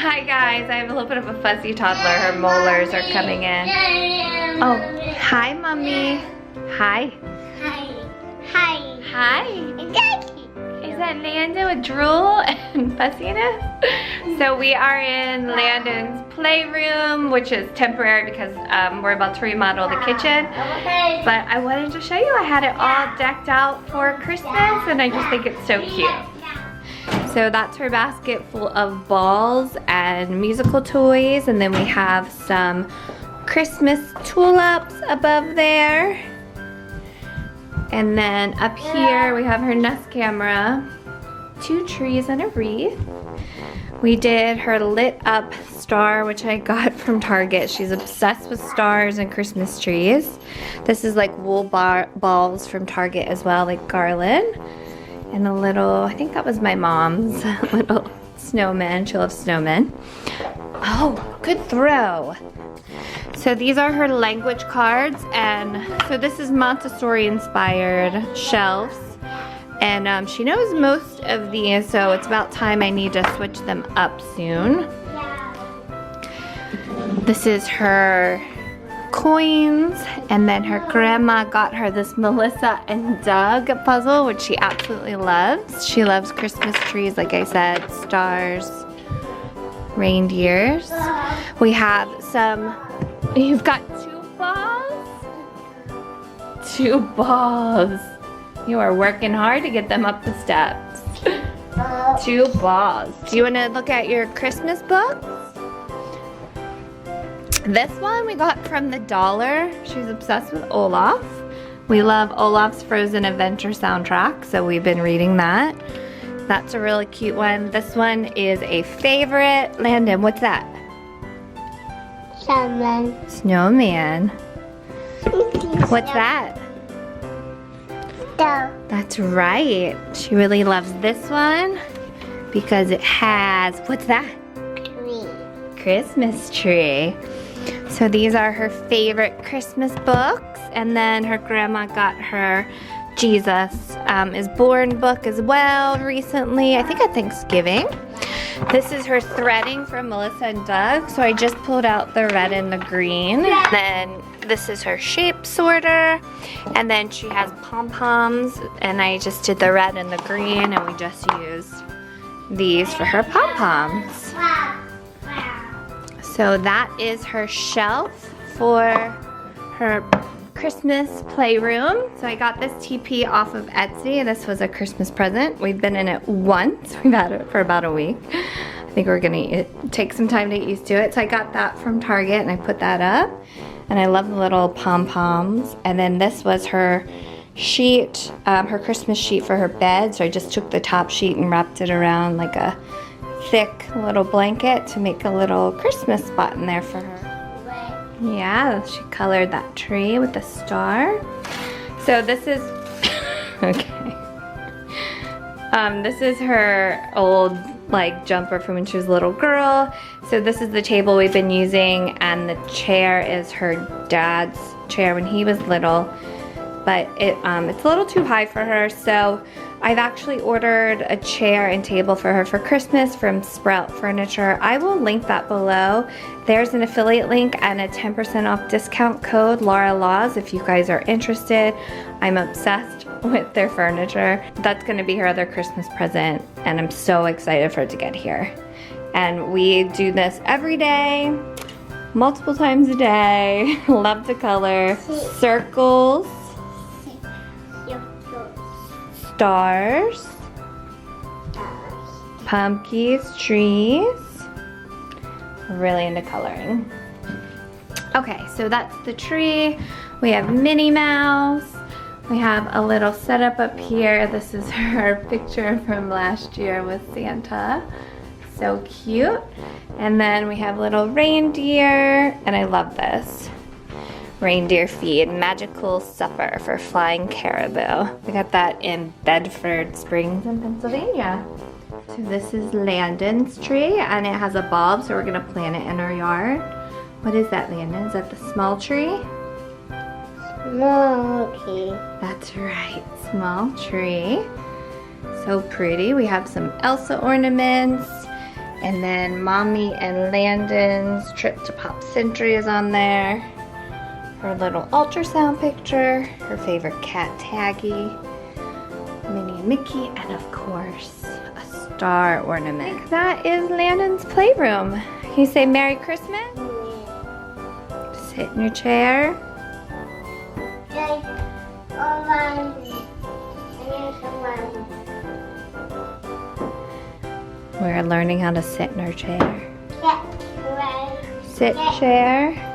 Hi guys, I have a little bit of a fussy toddler. Her molars are coming in. Oh, hi mommy. Hi. Hi. Hi. Is that Landon with drool and fussiness? So we are in Landon's playroom, which is temporary because we're about to remodel the kitchen. But I wanted to show you, I had it all decked out for Christmas and I just think it's so cute. So that's her basket full of balls and musical toys, and then we have some Christmas tulips above there. And then up here we have her Nest camera, 2 trees and a wreath. We did her lit up star, which I got from Target. She's obsessed with stars and Christmas trees. This is like wool balls from Target as well, like garland. And a little, I think that was my mom's little snowman. She loves snowmen. Oh, good throw. So these are her language cards, and so this is Montessori Inspired shelves. And she knows most of these, so it's about time I need to switch them up soon. This is her coins, and then her grandma got her this Melissa and Doug puzzle, which she absolutely loves. She loves Christmas trees, like I said, stars, reindeers. We have some, you've got 2 balls? 2 balls. You are working hard to get them up the steps. 2 balls. Do you want to look at your Christmas book? This one we got from the dollar. She's obsessed with Olaf. We love Olaf's Frozen Adventure soundtrack, so we've been reading that. That's a really cute one. This one is a favorite. Landon, what's that? Snowman. Snowman. What's that? Stove. That's right. She really loves this one because it has, what's that? Tree. Christmas tree. So these are her favorite Christmas books, and then her grandma got her Jesus is Born book as well recently, I think at Thanksgiving. This is her threading from Melissa and Doug, so I just pulled out the red and the green. Then this is her shape sorter, and then she has pom-poms, and I just did the red and the green, and we just used these for her pom-poms. So that is her shelf for her Christmas playroom. So I got this teepee off of Etsy. This was a Christmas present. We've been in it once. We've had it for about a week. I think we're gonna take some time to get used to it. So I got that from Target and I put that up. And I love the little pom-poms. And then this was her sheet, her Christmas sheet for her bed. So I just took the top sheet and wrapped it around like a thick little blanket to make a little Christmas spot in there for her. Yeah, she colored that tree with a star. So this is, okay. This is her old like jumper from when she was a little girl. So this is the table we've been using, and the chair is her dad's chair when he was little. But it's a little too high for her, so I've actually ordered a chair and table for her for Christmas from Sprout Furniture. I will link that below. There's an affiliate link and a 10% off discount code, Laura Laws, if you guys are interested. I'm obsessed with their furniture. That's gonna be her other Christmas present, and I'm so excited for it to get here. And we do this every day, multiple times a day. Love to color. Circles. Stars, pumpkins, trees. Really into coloring. Okay, so that's the tree. We have Minnie Mouse. We have a little setup up here. This is her picture from last year with Santa. So cute. And then we have little reindeer, and I love this. Reindeer feed, magical supper for flying caribou. We got that in Bedford Springs in Pennsylvania. So this is Landon's tree, and it has a bulb, so we're gonna plant it in our yard. What is that, Landon? Is that the small tree? Small tree. That's right, small tree. So pretty. We have some Elsa ornaments. And then Mommy and Landon's trip to Pop Century is on there. Her little ultrasound picture. Her favorite cat, Taggy. Minnie and Mickey. And of course, a star ornament. That is Landon's playroom. Can you say Merry Christmas? Sit in your chair. We're learning how to sit in our chair. Sit chair.